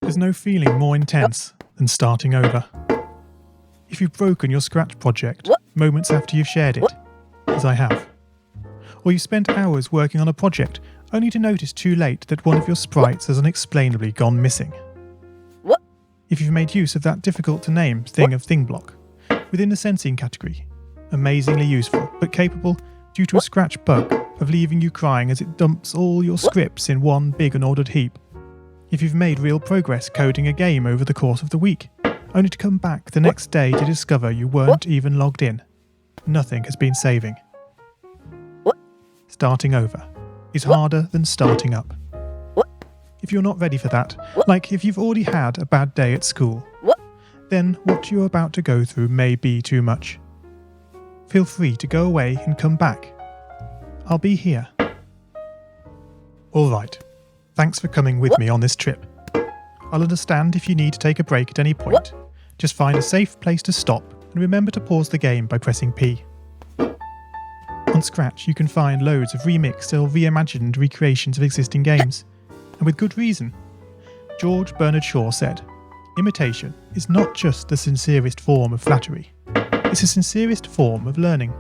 There's no feeling more intense than starting over. If you've broken your Scratch project moments after you've shared it, as I have, or you spent hours working on a project only to notice too late that one of your sprites has unexplainably gone missing. If you've made use of that difficult-to-name thing of thing block within the sensing category, amazingly useful but capable, due to a Scratch bug, of leaving you crying as it dumps all your scripts in one big unordered heap. If you've made real progress coding a game over the course of the week, only to come back the next day to discover you weren't even logged in, nothing has been saving. Starting over is harder than starting up. If you're not ready for that, like if you've already had a bad day at school, then what you're about to go through may be too much. Feel free to go away and come back. I'll be here. Alright, thanks for coming with me on this trip. I'll understand if you need to take a break at any point. Just find a safe place to stop and remember to pause the game by pressing P. On Scratch you can find loads of remixed or reimagined recreations of existing games, and with good reason. George Bernard Shaw said, "Imitation is not just the sincerest form of flattery, it's the sincerest form of learning."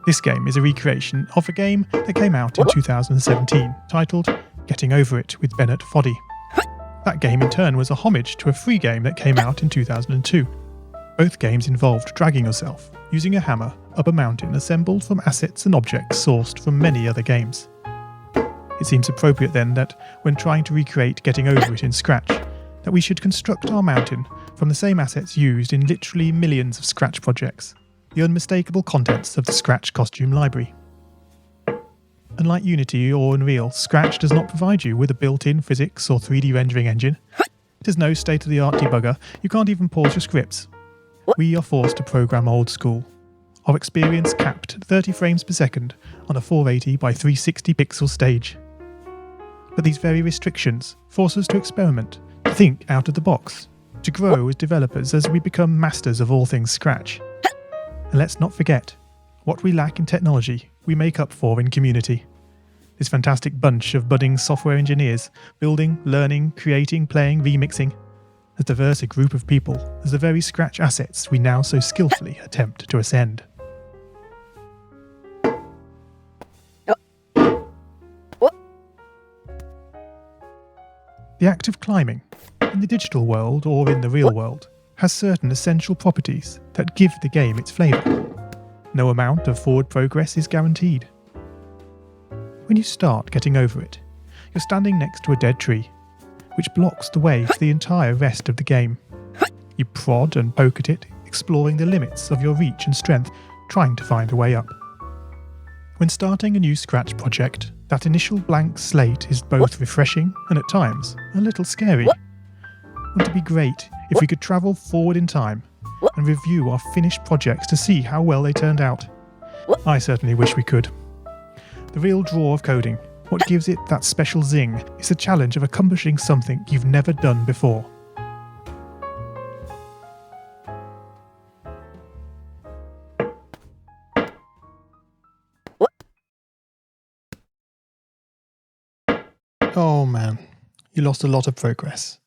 This game is a recreation of a game that came out in 2017, titled Getting Over It with Bennett Foddy. That game in turn was a homage to a free game that came out in 2002. Both games involved dragging yourself, using a hammer, up a mountain assembled from assets and objects sourced from many other games. It seems appropriate then that, when trying to recreate Getting Over It in Scratch, that we should construct our mountain from the same assets used in literally millions of Scratch projects, the unmistakable contents of the Scratch costume library. Unlike Unity or Unreal, Scratch does not provide you with a built-in physics or 3D rendering engine. It has no state-of-the-art debugger, you can't even pause your scripts. We are forced to program old school. Our experience capped at 30 frames per second on a 480 by 360 pixel stage. But these very restrictions force us to experiment, to think out of the box, to grow as developers as we become masters of all things Scratch. And let's not forget, what we lack in technology, we make up for in community. This fantastic bunch of budding software engineers, building, learning, creating, playing, remixing, as diverse a group of people as the very Scratch assets we now so skillfully attempt to ascend. The act of climbing, in the digital world or in the real world, has certain essential properties that give the game its flavour. No amount of forward progress is guaranteed. When you start Getting Over It, you're standing next to a dead tree, which blocks the way for the entire rest of the game. You prod and poke at it, exploring the limits of your reach and strength, trying to find a way up. When starting a new Scratch project, that initial blank slate is both refreshing and at times a little scary. Wouldn't it be great if we could travel forward in time and review our finished projects to see how well they turned out? I certainly wish we could. The real draw of coding, what gives it that special zing, is the challenge of accomplishing something you've never done before. Oh man, you lost a lot of progress.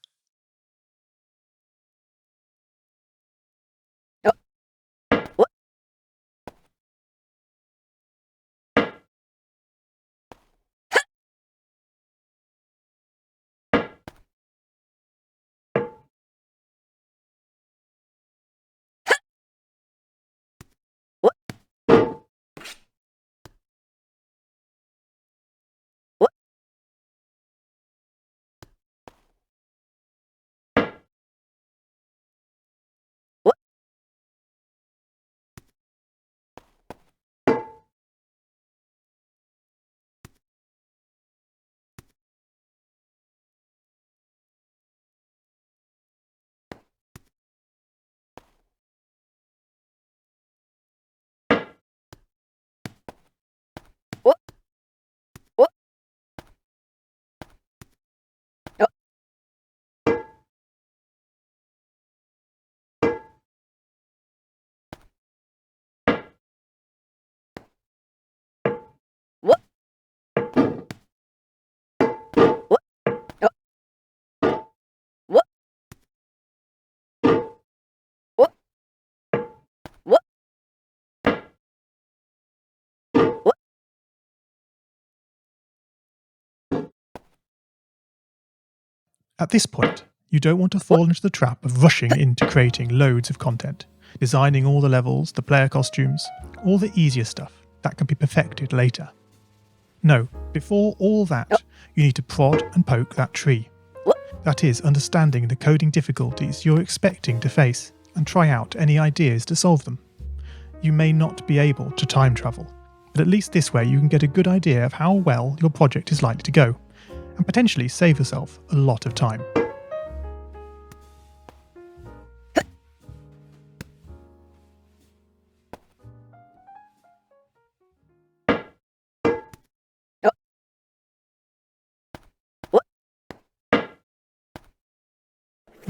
At this point, you don't want to fall into the trap of rushing into creating loads of content, designing all the levels, the player costumes, all the easier stuff that can be perfected later. No, before all that, you need to prod and poke that tree. That is, understanding the coding difficulties you're expecting to face and try out any ideas to solve them. You may not be able to time travel, but at least this way you can get a good idea of how well your project is likely to go, and potentially save yourself a lot of time.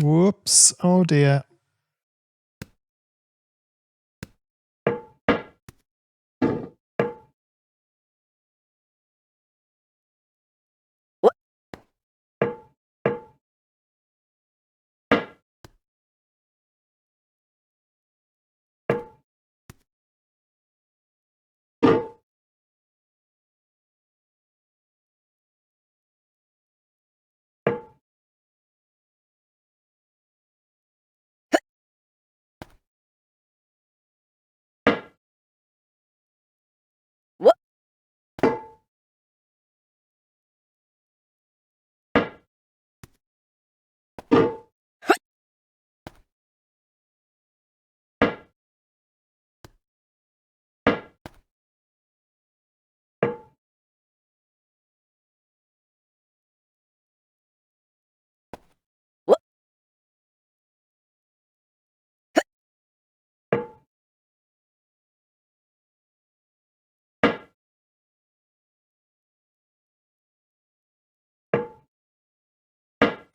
Whoops, oh dear.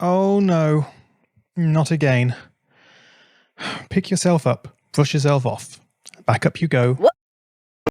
Oh no, not again. Pick yourself up, brush yourself off. Back up you go,